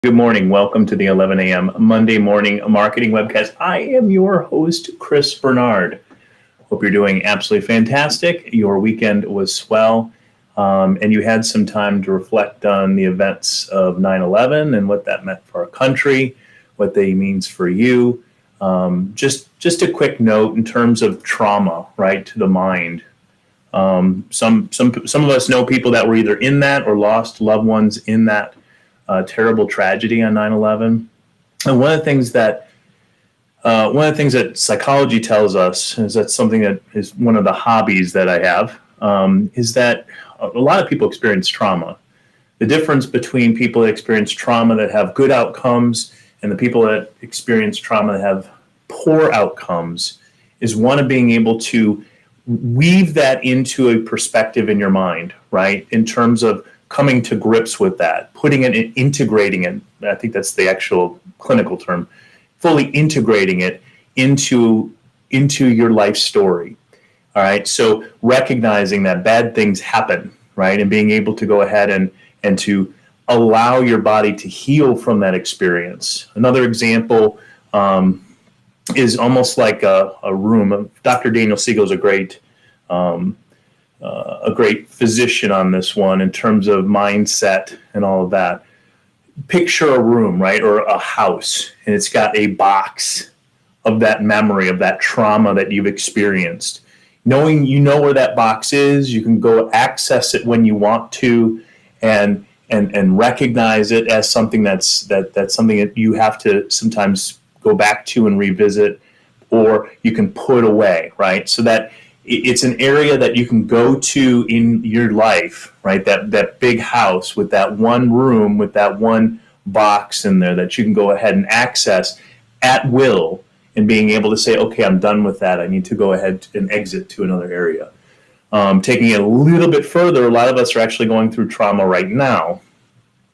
Good morning. Welcome to the 11 a.m. Monday morning marketing webcast. I am your host, Chris Bernard. Hope you're doing absolutely fantastic. Your weekend was swell, and you had some time to reflect on the events of 9/11 and what that meant for our country, what they means for you. Just a quick note in terms of trauma, right, to the mind. Some of us know people that were either in that or lost loved ones in that terrible tragedy on 9/11. And one of the things that psychology tells us is that something that is one of the hobbies that I have, is that a lot of people experience trauma. The difference between people that experience trauma that have good outcomes and the people that experience trauma that have poor outcomes is one of being able to weave that into a perspective in your mind, right? In terms of coming to grips with that, putting it, integrating it. I think that's the actual clinical term. Fully integrating it into your life story. All right. So recognizing that bad things happen, right, and being able to go ahead and to allow your body to heal from that experience. Another example is almost like a room. Dr. Daniel Siegel is a great physician on this one in terms of mindset and all of that. Picture a room, right, or a house, and it's got a box of that memory, of that trauma that you've experienced. Knowing you know where that box is, you can go access it when you want to, and recognize it as something that's something that you have to sometimes go back to and revisit, or you can put away, right? So that it's an area that you can go to in your life, right? That big house with that one room, with that one box in there that you can go ahead and access at will, and being able to say, okay, I'm done with that. I need to go ahead and exit to another area. Taking it a little bit further, a lot of us are actually going through trauma right now.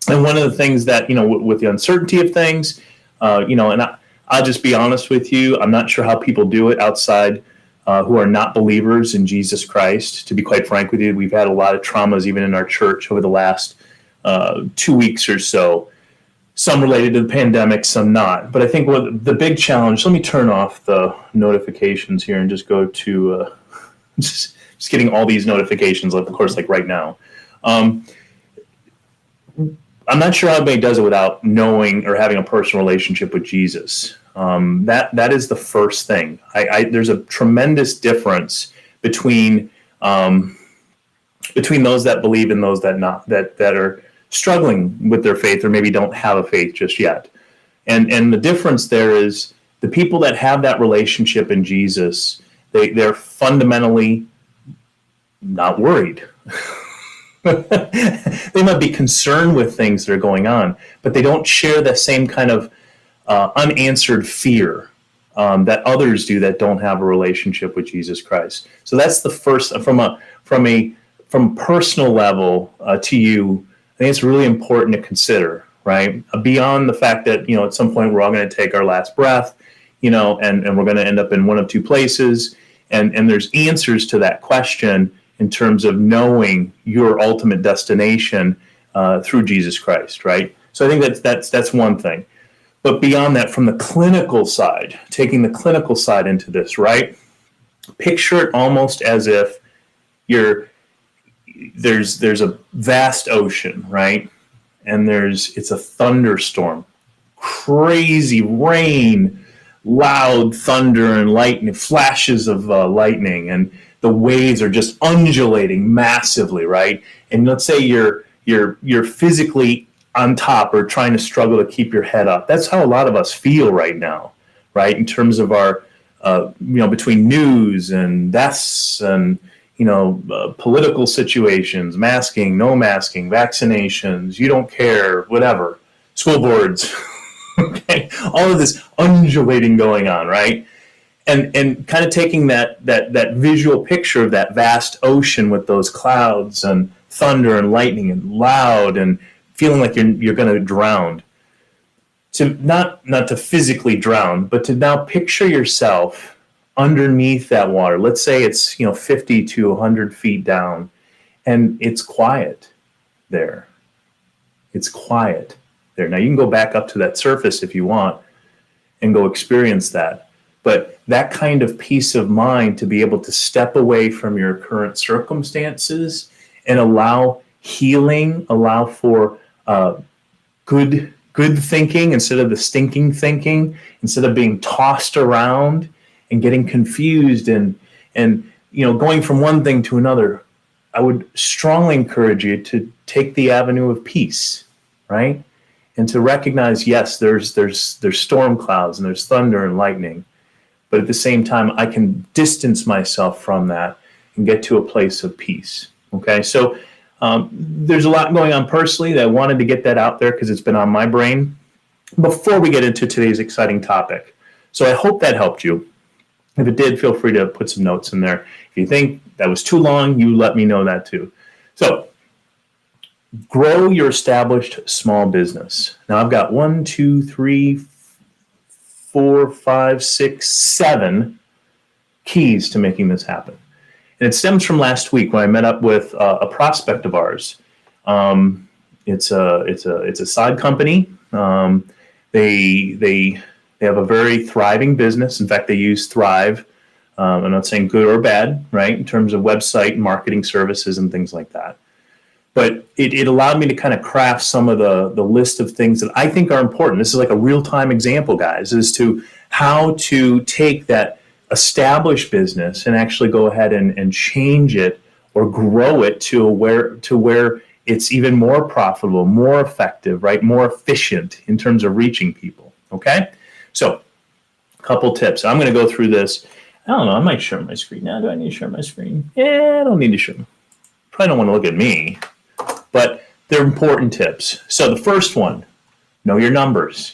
And one of the things that, with the uncertainty of things, and I'll just be honest with you, I'm not sure how people do it outside who are not believers in Jesus Christ. To be quite frank with you, we've had a lot of traumas even in our church over the last 2 weeks or so, some related to the pandemic, some not. But I think the big challenge, let me turn off the notifications here and just go to just getting all these notifications, of course, like right now. I'm not sure how anybody does it without knowing or having a personal relationship with Jesus. That is the first thing. There's a tremendous difference between those that believe and those that are struggling with their faith, or maybe don't have a faith just yet. And the difference there is the people that have that relationship in Jesus, they're fundamentally not worried. They might be concerned with things that are going on, but they don't share the same kind of unanswered fear that others do that don't have a relationship with Jesus Christ. So that's the first, from a personal level to you. I think it's really important to consider, right? Beyond the fact that at some point we're all going to take our last breath, and we're going to end up in one of two places, and there's answers to that question in terms of knowing your ultimate destination through Jesus Christ, right? So I think that's one thing. But beyond that, from the clinical side, taking the clinical side into this, right? Picture it almost as if there's a vast ocean, right? And it's a thunderstorm, crazy rain, loud thunder and lightning, flashes of lightning, and the waves are just undulating massively, right? And let's say you're physically on top or trying to struggle to keep your head up. That's how a lot of us feel right now, right? In terms of our, between news and deaths and, political situations, masking, no masking, vaccinations, you don't care, whatever, school boards, okay? All of this undulating going on, right? And kind of taking that visual picture of that vast ocean with those clouds and thunder and lightning and loud and feeling like you're going to drown. To not to physically drown, but to now picture yourself underneath that water. Let's say it's 50 to 100 feet down, and it's quiet there. It's quiet. there. Now you can go back up to that surface if you want and go experience that. But that kind of peace of mind to be able to step away from your current circumstances and allow healing, allow for good thinking instead of the stinking thinking, instead of being tossed around and getting confused and going from one thing to another. I would strongly encourage you to take the avenue of peace, right? And to recognize, yes, there's storm clouds and there's thunder and lightning, but at the same time, I can distance myself from that and get to a place of peace. Okay, so there's a lot going on personally that I wanted to get that out there because it's been on my brain before we get into today's exciting topic. So I hope that helped you. If it did, feel free to put some notes in there. If you think that was too long, you let me know that too. So grow your established small business. Now I've got 1, 2, 3, 4, 5, 6, 7 keys to making this happen. And it stems from last week when I met up with a prospect of ours. It's a side company. They have a very thriving business. In fact, they use Thrive. I'm not saying good or bad, right, in terms of website and marketing services and things like that. But it allowed me to kind of craft some of the list of things that I think are important. This is like a real-time example, guys, as to how to take that established business and actually go ahead and change it or grow it to where it's even more profitable, more effective, right, more efficient in terms of reaching people, okay? So a couple tips. I'm going to go through this. I don't know. I might share my screen now. Do I need to share my screen? Yeah, I don't need to share. Probably don't want to look at me, but they're important tips. So the first one, know your numbers.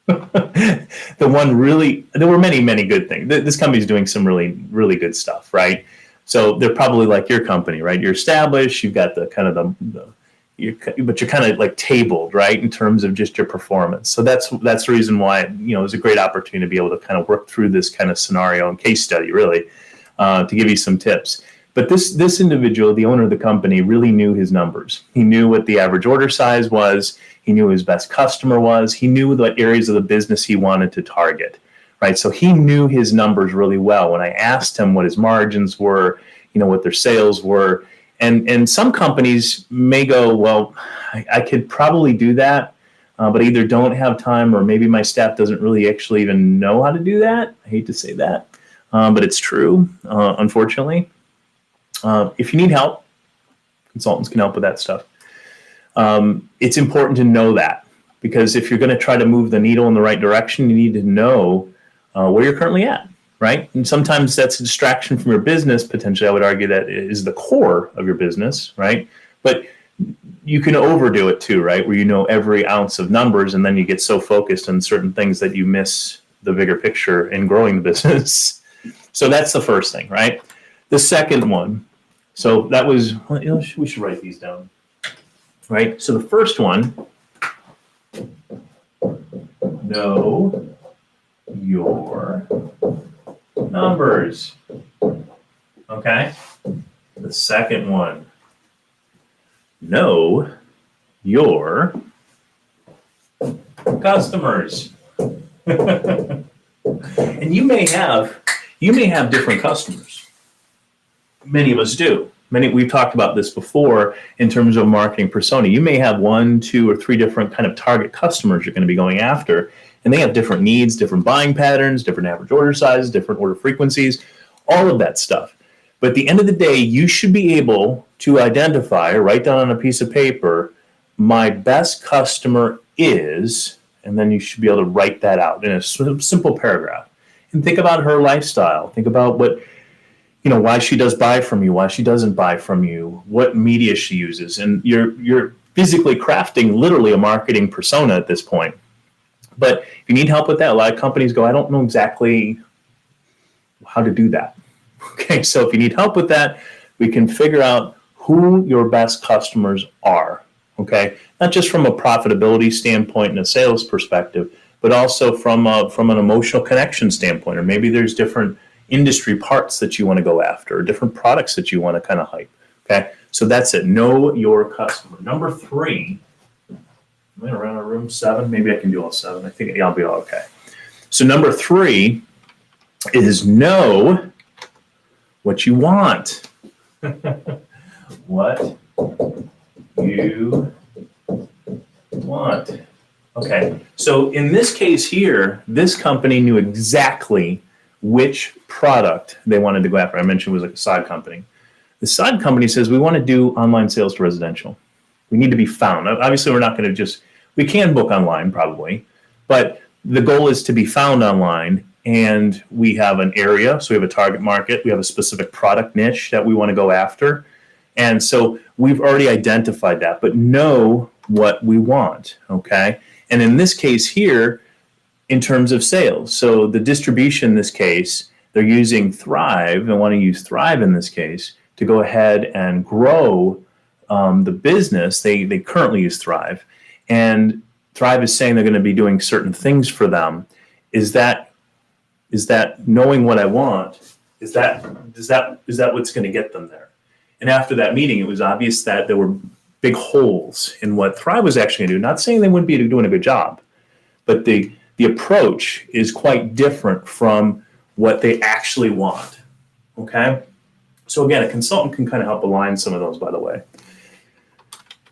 The one really, there were many good things. This company's doing some really good stuff, right? So they're probably like your company, right? You're established. You've got the kind of but you're kind of like tabled, right, in terms of just your performance. So that's the reason why it was a great opportunity to be able to kind of work through this kind of scenario and case study, really, to give you some tips. But this individual, the owner of the company, really knew his numbers. He knew what the average order size was. He knew who his best customer was. He knew what areas of the business he wanted to target, right? So he knew his numbers really well. When I asked him what his margins were, what their sales were, and some companies may go, well, I could probably do that, but I either don't have time or maybe my staff doesn't really actually even know how to do that. I hate to say that, but it's true, unfortunately. If you need help, consultants can help with that stuff. It's important to know that, because if you're going to try to move the needle in the right direction, you need to know where you're currently at, right? And sometimes that's a distraction from your business. Potentially, I would argue that is the core of your business, right? But you can overdo it too, right? Where you know every ounce of numbers, and then you get so focused on certain things that you miss the bigger picture in growing the business. So that's the first thing, right? The second one. So that was, we should write these down, right? So the first one, know your numbers, okay? The second one, know your customers. And you may have different customers. Many of us do. We've talked about this before in terms of marketing persona. You may have 1, 2, or 3 different kind of target customers you're going to be going after, and they have different needs, different buying patterns, different average order sizes, different order frequencies, all of that stuff. But at the end of the day, you should be able to identify or write down on a piece of paper, my best customer is, and then you should be able to write that out in a simple paragraph. And think about her lifestyle. Think about what, why she does buy from you, why she doesn't buy from you, what media she uses. And you're physically crafting literally a marketing persona at this point. But if you need help with that, a lot of companies go, I don't know exactly how to do that. Okay, so if you need help with that, we can figure out who your best customers are. Okay, not just from a profitability standpoint and a sales perspective, but also from an emotional connection standpoint, or maybe there's different industry parts that you want to go after, or different products that you want to kind of hype. Okay, so that's it. Know your customer. Number 3, Am I around a room 7? Maybe I can do all 7. I think I'll be all okay. So number 3 is know what you want. What you want. Okay, so in this case here, this company knew exactly which product they wanted to go after. I mentioned it was like a sod company. The sod company says, we want to do online sales to residential. We need to be found. Obviously, we're not going to we can book online probably, but the goal is to be found online. And we have an area, so we have a target market. We have a specific product niche that we want to go after. And so we've already identified that, but know what we want, okay? And in this case here, in terms of sales, so the distribution in this case, they're using Thrive and want to use Thrive in this case to go ahead and grow the business. They currently use Thrive, and Thrive is saying they're going to be doing certain things for them. Is that knowing what I want? Is that what's going to get them there? And after that meeting, it was obvious that there were big holes in what Thrive was actually going to do. Not saying they wouldn't be doing a good job, but the approach is quite different from what they actually want. Okay, so again, a consultant can kind of help align some of those. By the way,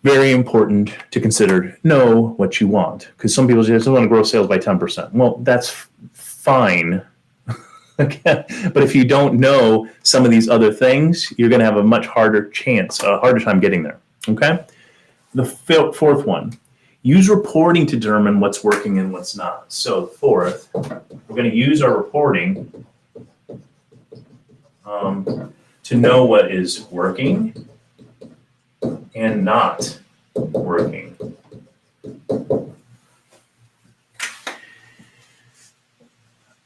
very important to consider. Know what you want, because some people just want to grow sales by 10%. Well, that's fine. Okay. But if you don't know some of these other things, you're going to have a much harder time getting there. Okay. The fourth one, use reporting to determine what's working and what's not. So fourth, we're going to use our reporting to know what is working and not working.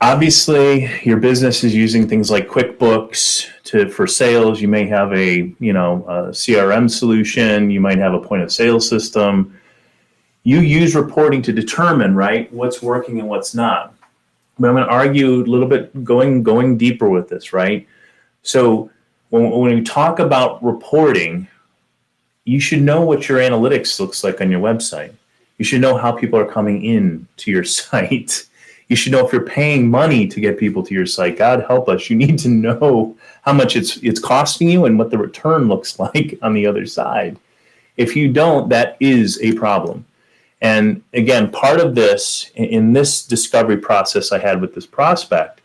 Obviously, your business is using things like QuickBooks for sales. You may have a CRM solution. You might have a point of sale system. You use reporting to determine, right, what's working and what's not. But I'm going to argue a little bit, going deeper with this, right? So when we talk about reporting, you should know what your analytics looks like on your website. You should know how people are coming in to your site. You should know if you're paying money to get people to your site. God help us. You need to know how much it's costing you and what the return looks like on the other side. If you don't, that is a problem. And again, part of this, in this discovery process I had with this prospect,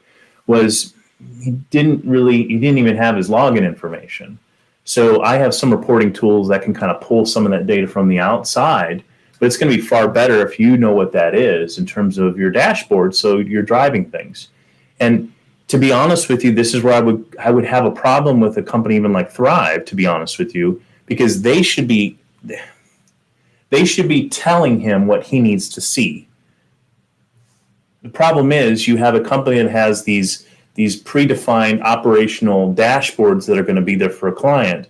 was he didn't even have his login information. So I have some reporting tools that can kind of pull some of that data from the outside. But it's going to be far better if you know what that is in terms of your dashboard, so you're driving things. And to be honest with you, this is where I would have a problem with a company even like Thrive, to be honest with you, because they should be telling him what he needs to see. The problem is you have a company that has these predefined operational dashboards that are going to be there for a client,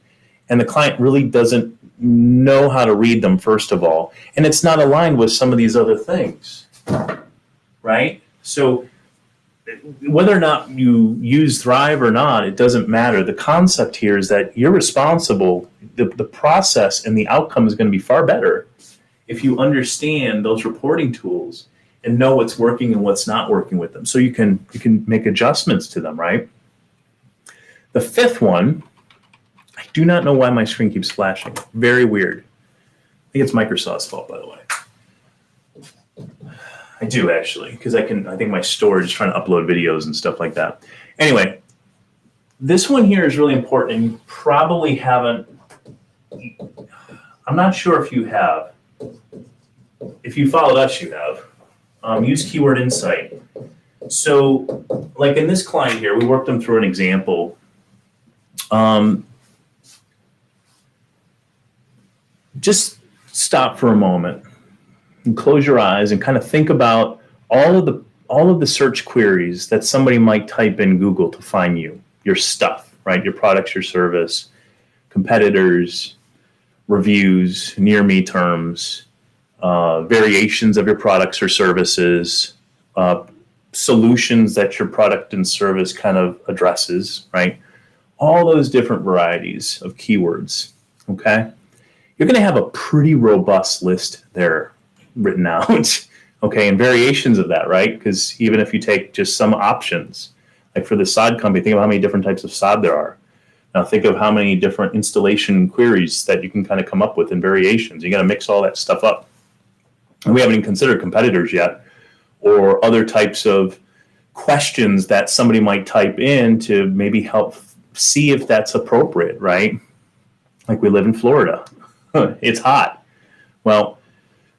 and the client really doesn't know how to read them, first of all, and it's not aligned with some of these other things, right? So whether or not you use Thrive or not, it doesn't matter. The concept here is that you're responsible. The process and the outcome is going to be far better if you understand those reporting tools and know what's working and what's not working with them, so you can make adjustments to them, right? The fifth one, I do not know why my screen keeps flashing. Very weird. I think it's Microsoft's fault, by the way. I do, actually, because I think my storage is trying to upload videos and stuff like that. Anyway, this one here is really important, and you probably haven't. I'm not sure if you have. If you followed us, you have. Use Keyword Insight. So, like in this client here, we worked them through an example. Just stop for a moment and close your eyes and kind of think about all of the search queries that somebody might type in Google to find your stuff, right? Your products, your service, competitors, reviews, near me terms, variations of your products or services, solutions that your product and service kind of addresses, right? All those different varieties of keywords, okay? You're going to have a pretty robust list there written out, okay, and variations of that, right? Because even if you take just some options, like for the sod company, think of how many different types of sod there are. Now think of how many different installation queries that you can kind of come up with and variations. You got to mix all that stuff up. And we haven't even considered competitors yet, or other types of questions that somebody might type in to maybe help see if that's appropriate, right? Like we live in Florida. It's hot. Well,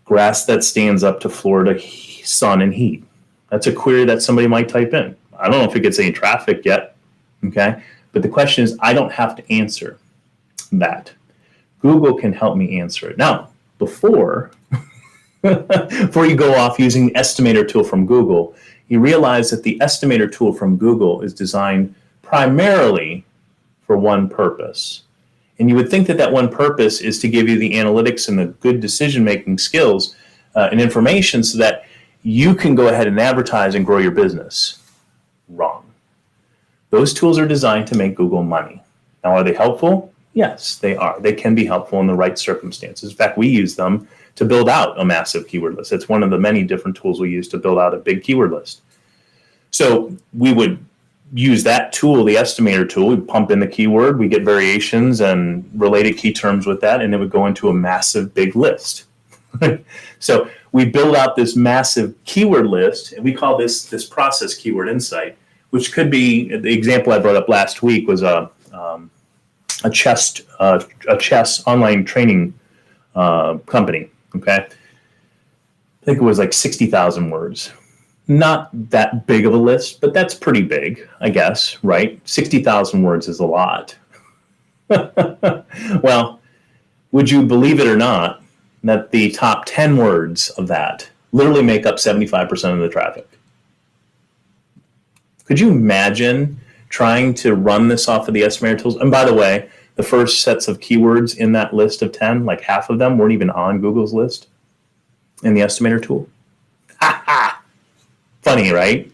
grass that stands up to Florida sun and heat. That's a query that somebody might type in. I don't know if it gets any traffic yet, okay? But the question is, I don't have to answer that. Google can help me answer it. Now, before you go off using the estimator tool from Google, you realize that the estimator tool from Google is designed primarily for one purpose. And you would think that that one purpose is to give you the analytics and the good decision-making skills and information so that you can go ahead and advertise and grow your business. Wrong. Those tools are designed to make Google money. Now, are they helpful? Yes, they are. They can be helpful in the right circumstances. In fact, we use them to build out a massive keyword list. It's one of the many different tools we use to build out a big keyword list. So we would use that tool, the estimator tool. We pump in the keyword, we get variations and related key terms with that, and it would go into a massive big list. So we build out this massive keyword list, and we call this process keyword insight, which could be, the example I brought up last week was a chess online training company. Okay, I think it was like 60,000 words. Not that big of a list, but that's pretty big, I guess, right? 60,000 words is a lot. Well, would you believe it or not that the top 10 words of that literally make up 75% of the traffic? Could you imagine trying to run this off of the estimator tools? And by the way, the first sets of keywords in that list of 10, like half of them weren't even on Google's list in the estimator tool. Ha ha! Funny, right?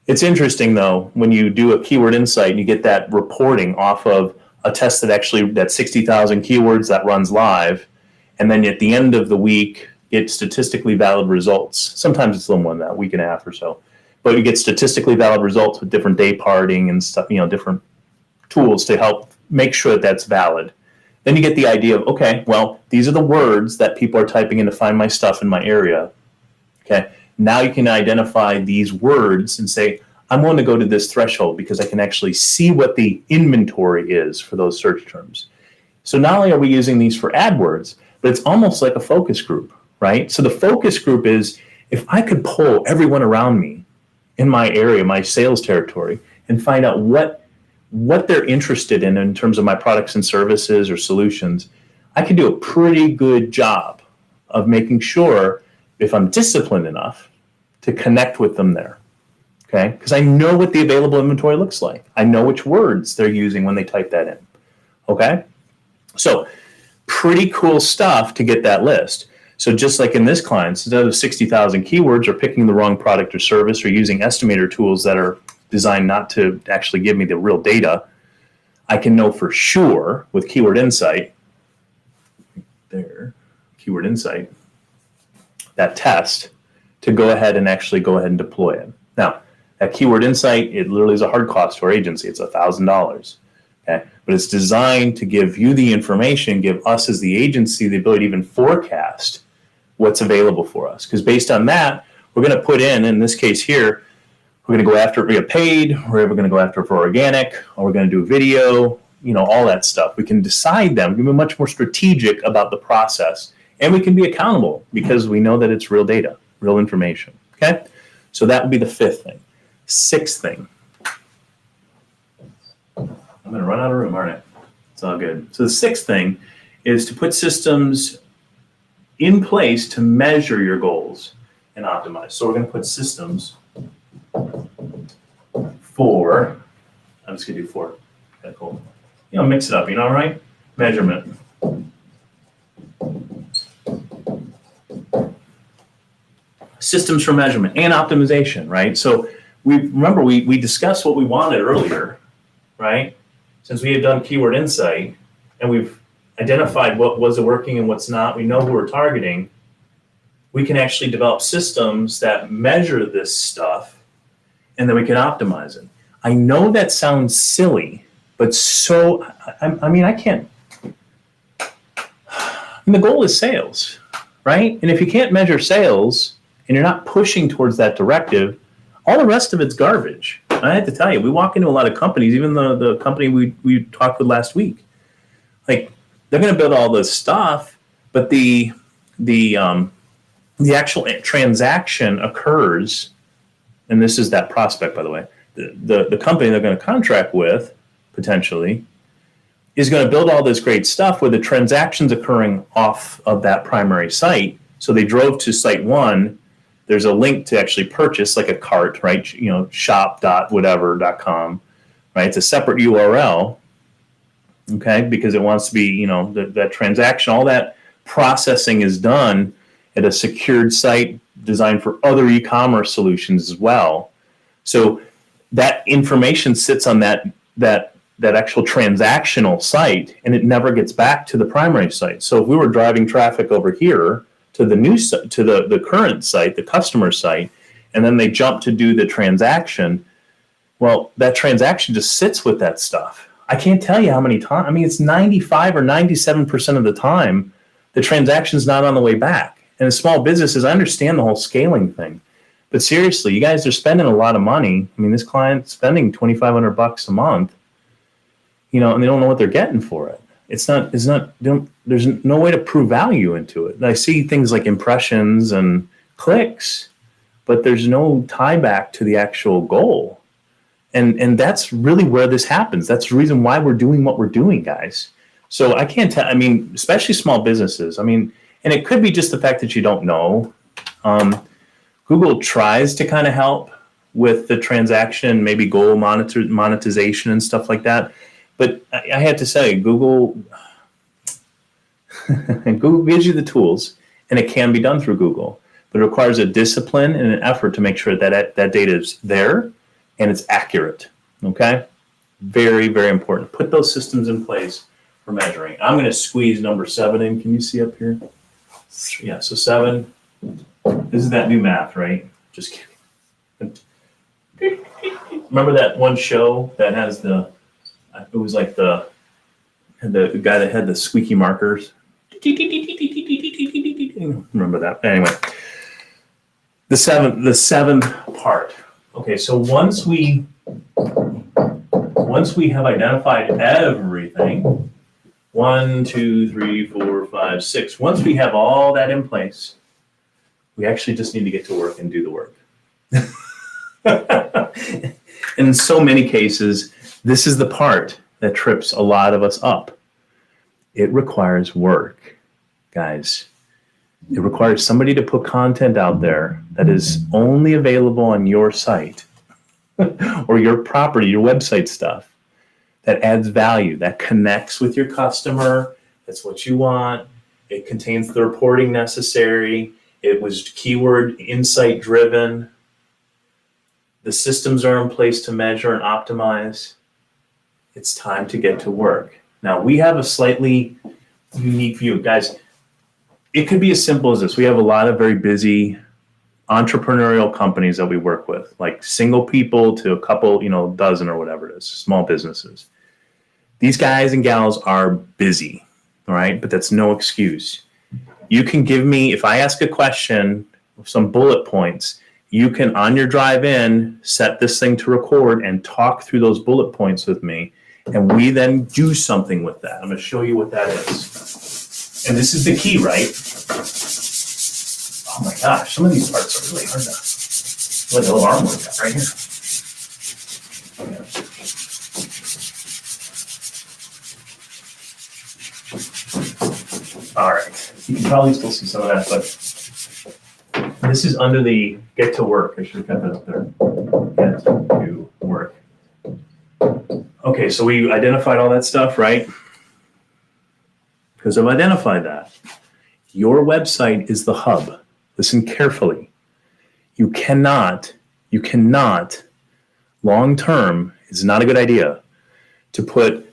It's interesting though, when you do a keyword insight and you get that reporting off of a test that 60,000 keywords that runs live, and then at the end of the week, get statistically valid results. Sometimes it's a little more than that, a week and a half or so. But you get statistically valid results with different day parting and stuff, different tools to help make sure that that's valid. Then you get the idea of, okay, well, these are the words that people are typing in to find my stuff in my area. Okay, now you can identify these words and say, I'm going to go to this threshold because I can actually see what the inventory is for those search terms. So not only are we using these for AdWords, but it's almost like a focus group, right? So the focus group is, if I could poll everyone around me in my area, my sales territory, and find out what they're interested in terms of my products and services or solutions, I can do a pretty good job of making sure, if I'm disciplined enough, to connect with them there, okay? Because I know what the available inventory looks like. I know which words they're using when they type that in, okay? So pretty cool stuff to get that list. So just like in this client, instead of 60,000 keywords or picking the wrong product or service or using estimator tools that are designed not to actually give me the real data, I can know for sure with Keyword Insight, Keyword Insight, that test, to go ahead and deploy it. Now, that Keyword Insight, it literally is a hard cost to our agency. It's $1,000. Okay? But it's designed to give you the information, give us as the agency the ability to even forecast what's available for us. Because based on that, we're going to put in this case here, we're going to go after it via paid, we're going to go after it for organic, or we're going to do video, all that stuff. We can decide them. We can be much more strategic about the process, and we can be accountable because we know that it's real data, real information. Okay? So that would be the fifth thing. Sixth thing. I'm going to run out of room, aren't I? It's all good. So the sixth thing is to put systems in place to measure your goals and optimize. So we're going to put systems for, I'm just going to do 4. Okay, cool. Mix it up, all right? Measurement. Systems for measurement and optimization, right? So we discussed what we wanted earlier, right? Since we had done Keyword Insight and we've identified what was working and what's not, we know who we're targeting. we can actually develop systems that measure this stuff, and then we can optimize it. I know that sounds silly, but I can't. And the goal is sales, right? And if you can't measure sales and you're not pushing towards that directive, all the rest of it's garbage. I have to tell you, we walk into a lot of companies, even the company we talked with last week, like they're going to build all this stuff, but the actual transaction occurs, and this is that prospect, by the way, the company they're going to contract with potentially is going to build all this great stuff where the transactions occurring off of that primary site. So they drove to site one. There's a link to actually purchase, like a cart, right? Shop.whatever.com, right? It's a separate URL, okay? Because it wants to be, that transaction, all that processing is done at a secured site designed for other e-commerce solutions as well. So that information sits on that actual transactional site, and it never gets back to the primary site. So if we were driving traffic over here to the new to the current site, the customer site, and then they jump to do the transaction, well, that transaction just sits with that stuff. I can't tell you how many times. I mean, it's 95 or 97% of the time the transaction's not on the way back. And as small businesses, I understand the whole scaling thing. But seriously, you guys are spending a lot of money. I mean, this client's spending $2,500 a month, and they don't know what they're getting for it. There's no way to prove value into it. I see things like impressions and clicks, but there's no tie back to the actual goal. And that's really where this happens. That's the reason why we're doing what we're doing, guys. So I can't tell, especially small businesses. And it could be just the fact that you don't know. Google tries to kind of help with the transaction, maybe goal monetization and stuff like that. But I have to say, Google gives you the tools, and it can be done through Google. But it requires a discipline and an effort to make sure that data is there and it's accurate, okay? Very, very important. Put those systems in place for measuring. I'm going to squeeze number 7 in. Can you see up here? Yeah, so 7. This is that new math, right? Just kidding. Remember that one show that has it was like the guy that had the squeaky markers? Remember that? Anyway, the seventh part. Okay, so once we have identified everything, 1, 2, 3, 4, 5, 6. Once we have all that in place, we actually just need to get to work and do the work. And in so many cases, this is the part that trips a lot of us up. It requires work, guys. It requires somebody to put content out there that is only available on your site or your property, your website stuff, that adds value, that connects with your customer. That's what you want. It contains the reporting necessary. It was keyword insight driven. The systems are in place to measure and optimize. It's time to get to work. Now, we have a slightly unique view. Guys, it could be as simple as this. We have a lot of very busy entrepreneurial companies that we work with, like single people to a couple, dozen or whatever it is, small businesses. These guys and gals are busy, all right? But that's no excuse. You can give me, if I ask a question, some bullet points, you can, on your drive in, set this thing to record and talk through those bullet points with me. And we then do something with that. I'm going to show you what that is. And this is the key, right? Oh my gosh, some of these parts are really hard to, like a little arm workout right here. All right, you can probably still see some of that, but this is under the get to work. I should have kept it up there. Get to work. Okay, so we identified all that stuff, right? Because I've identified that. Your website is the hub. Listen carefully. You cannot, long-term, it's not a good idea to put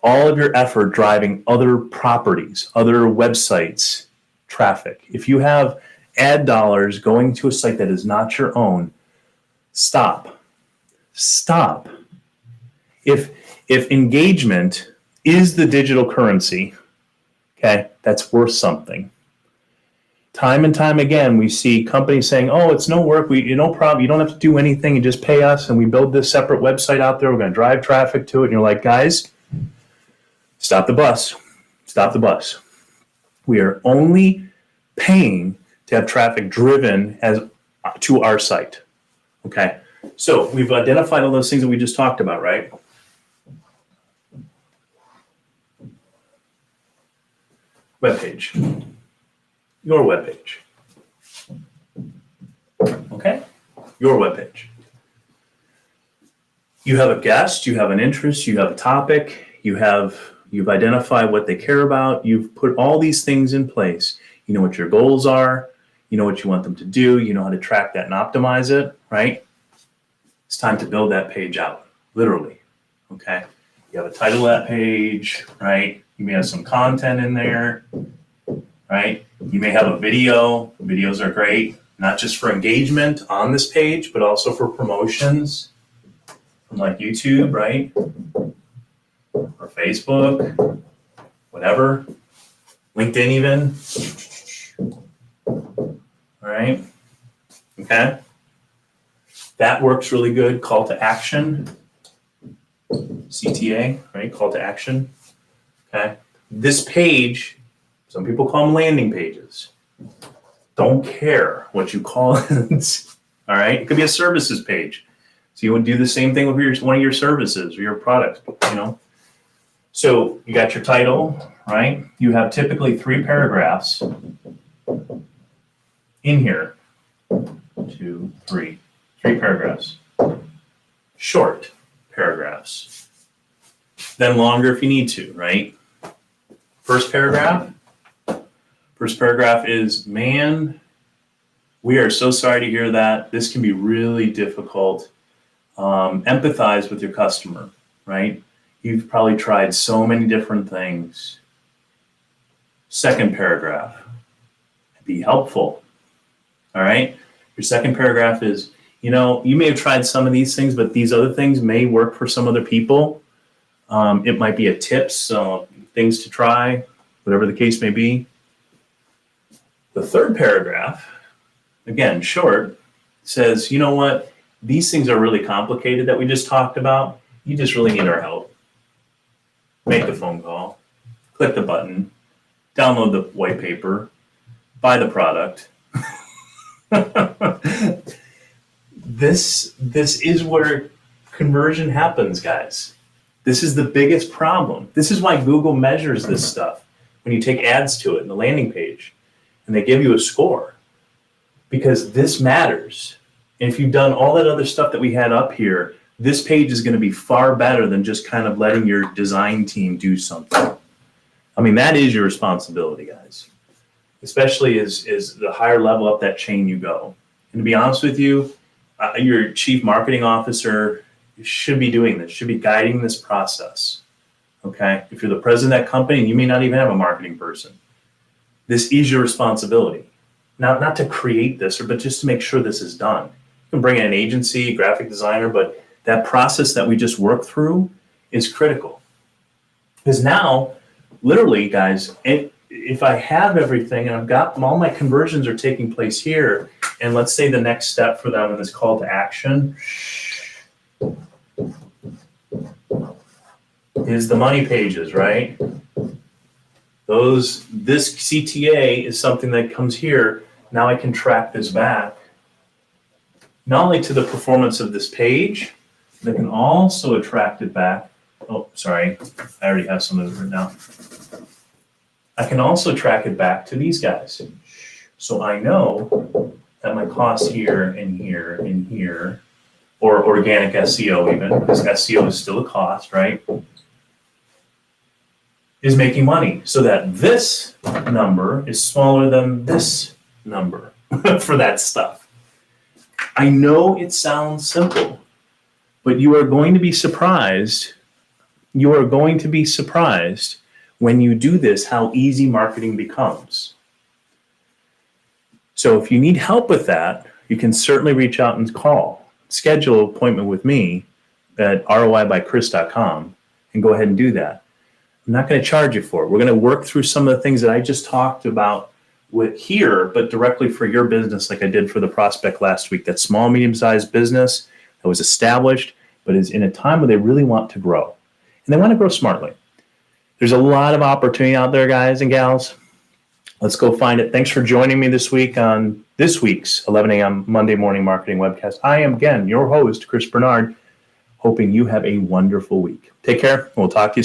all of your effort driving other properties, other websites, traffic. If you have ad dollars going to a site that is not your own, stop. Stop. If engagement is the digital currency, okay, that's worth something. Time and time again, we see companies saying, "Oh, it's no work. No problem. You don't have to do anything. You just pay us, and we build this separate website out there. We're going to drive traffic to it." And you're like, "Guys, stop the bus. Stop the bus. We are only paying to have traffic driven to our site." Okay. So we've identified all those things that we just talked about, right? Webpage. Your webpage. Okay? Your webpage. You have a guest, you have an interest, you have a topic, you've identified what they care about, you've put all these things in place. You know what your goals are, you know what you want them to do, you know how to track that and optimize it, right? It's time to build that page out, literally. Okay? You have a title of that page, right? You may have some content in there, right? You may have a video. Videos are great, not just for engagement on this page, but also for promotions from like YouTube, right? Or Facebook, whatever. LinkedIn even. All right. Okay. That works really good. Call to action. CTA, right? Call to action. Okay. This page, some people call them landing pages. Don't care what you call it. All right. It could be a services page. So you would do the same thing with one of your services or your products, you know. So you got your title, right? You have typically 3 paragraphs in here. 2, 3. 3 paragraphs. Short paragraphs. Then longer if you need to, right? First paragraph is, "Man, we are so sorry to hear that. This can be really difficult. Empathize with your customer," right? You've probably tried so many different things. Second paragraph, be helpful. All right. Your second paragraph is, you may have tried some of these things, but these other things may work for some other people. It might be a tips, things to try, whatever the case may be. The third paragraph, again, short, says, "You know what? These things are really complicated that we just talked about. You just really need our help. Make the phone call, click the button, download the white paper, buy the product." This is where conversion happens, guys. This is the biggest problem. This is why Google measures this stuff when you take ads to it in the landing page and they give you a score, because this matters. And if you've done all that other stuff that we had up here, this page is going to be far better than just kind of letting your design team do something. I mean, that is your responsibility, guys, especially as the higher level up that chain you go. And to be honest with you, your chief marketing officer should be doing this, should be guiding this process. Okay. If you're the president of that company and you may not even have a marketing person, this is your responsibility. Now, not to create this, but just to make sure this is done. You can bring in an agency, graphic designer, but that process that we just worked through is critical. Because now, literally, guys, if I have everything and I've got all my conversions are taking place here, and let's say the next step for them in this call to action is the money pages, right? This CTA is something that comes here. Now I can track this back, not only to the performance of this page, but I can also track it back. Oh, sorry, I already have some of it written down. I can also track it back to these guys. So I know that my costs here and here and here, or organic SEO even, because SEO is still a cost, right? Is making money, so that this number is smaller than this number for that stuff. I know it sounds simple, but you are going to be surprised. You are going to be surprised when you do this, how easy marketing becomes. So if you need help with that, you can certainly reach out and schedule an appointment with me at roibykris.com and go ahead and do that. I'm not going to charge you for it. We're going to work through some of the things that I just talked about with here, but directly for your business, like I did for the prospect last week. That small, medium-sized business that was established, but is in a time where they really want to grow. And they want to grow smartly. There's a lot of opportunity out there, guys and gals. Let's go find it. Thanks for joining me this week on this week's 11 a.m. Monday Morning Marketing Webcast. I am, again, your host, Chris Bernard, hoping you have a wonderful week. Take care. We'll talk to you soon.